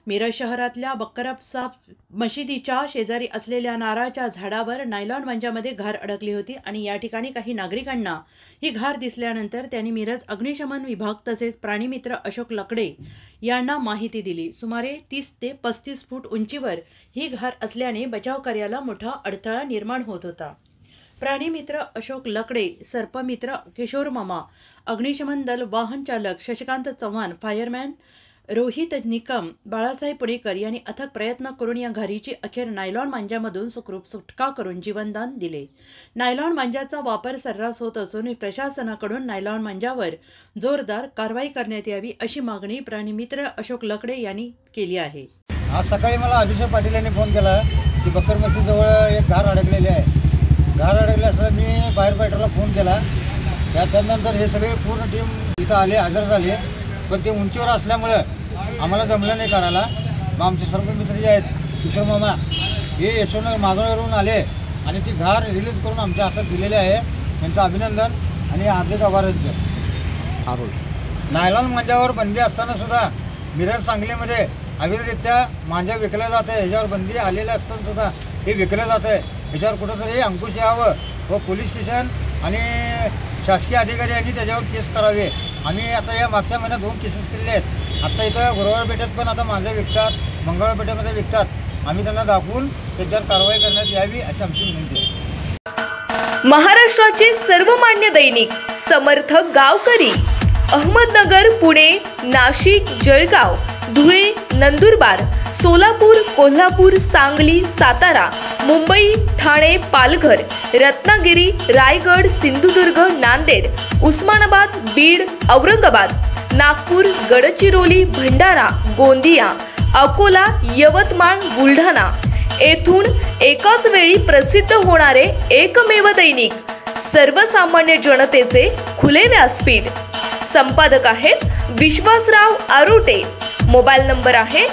मिरज शहरातल्या बक्करसाब मशिदीच्या शेजारी असलेल्या नारळाच्या झाडावर नायलॉन मंजामध्ये घार अडकली होती आणि या ठिकाणी काही नागरिकांना ही घार दिसल्यानंतर त्यांनी मिरज अग्निशमन विभाग तसेच प्राणीमित्र अशोक लकडे यांना माहिती दिली। सुमारे 30 ते 35 फूट उंचीवर ही घार असल्याने बचाव कार्याला मोठा अडथळा निर्माण होत होता। प्राणीमित्र अशोक लकडे, सर्पमित्र किशोर मामा, अग्निशमन दल वाहन चालक शशिकांत चव्हाण, फायरमॅन रोहित निकम, बाळासाहेब पुणेकर यांनी अथक प्रयत्न करून या घारीची अखेर नायलॉन मांजामधून सुखरूप सुटका करून जीवनदान दिले। नायलॉन मांजाचा वापर सर्रास होत असून प्रशासनाकडून नायलॉन मांजावर जोरदार कारवाई करण्यात यावी अशी मागणी प्राणीमित्र अशोक लकडे यांनी केली आहे। आज सकाळी मला अभिषेक पाटील यांनी फोन केला की बक्कर मशीदजवळ एक घार अडकलेली आहे। घार अडकले असं मी फायर फायटरला फोन केला। त्यानंतर हे सगळे पूर्ण टीम इथं आले, हजर झाले, पण ते उंचीवर असल्यामुळे आम्हाला जमलं नाही काढायला। मग आमचे सर्व मित्र जे आहेत किशोर मामा हे यशवंत मागवरून आले आणि ती घार रिलीज करून आमच्या हातात दिलेले आहे। त्यांचं अभिनंदन आणि हार्दिक आभार। नायलॉन मांजावर बंदी असताना सुद्धा मिरज सांगलीमध्ये अविरतरित्या मांजा विकल्या जात आहे। ह्याच्यावर बंदी आलेल्या असताना सुद्धा हे विकलं जात आहे। ह्याच्यावर कुठंतरी अंकुश यावं व पोलीस स्टेशन आणि शासकीय अधिकारी यांनी त्याच्यावर केस करावे। आम्ही आता या मागच्या महिन्यात 2 केसेस केलेले आहेत। आता इथं गुरुवार पेठेत पण आता मांजा विकतात, मंगळवार पेठेमध्ये विकतात। आम्ही त्यांना दाखवून त्याच्यावर कारवाई करण्यात यावी अशी आमची विनंती आहे। महाराष्ट्राचे सर्वमान्य दैनिक समर्थ गावकरी अहमदनगर, पुणे, नाशिक, जळगाव, धुळे, नंदुरबार, सोलापूर, कोल्हापूर, सांगली, सातारा, मुंबई, ठाणे, पालघर, रत्नागिरी, रायगड, सिंधुदुर्ग, नांदेड, उस्मानाबाद, बीड, औरंगाबाद, नागपूर, गडचिरोली, भंडारा, गोंदिया, अकोला, यवतमाळ, बुलढाणा येथून एकाच वेळी प्रसिद्ध होणारे एकमेव दैनिक, सर्वसामान्य जनतेचे खुले व्यासपीठ। संपादक आहेत विश्वासराव आरोटे। मोबाईल नंबर आहे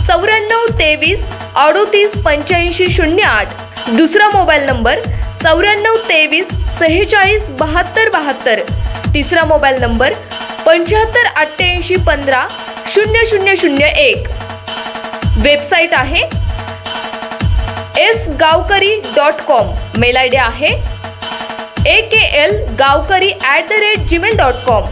9423 38 85 08। दुसरा मोबाईल नंबर 9423 46 72 72। तिसरा मोबाईल नंबर 75 88 15 0001। वेबसाईट आहे sgavkari.com। मेल आयडी आहे akl gavkari@gmail.com।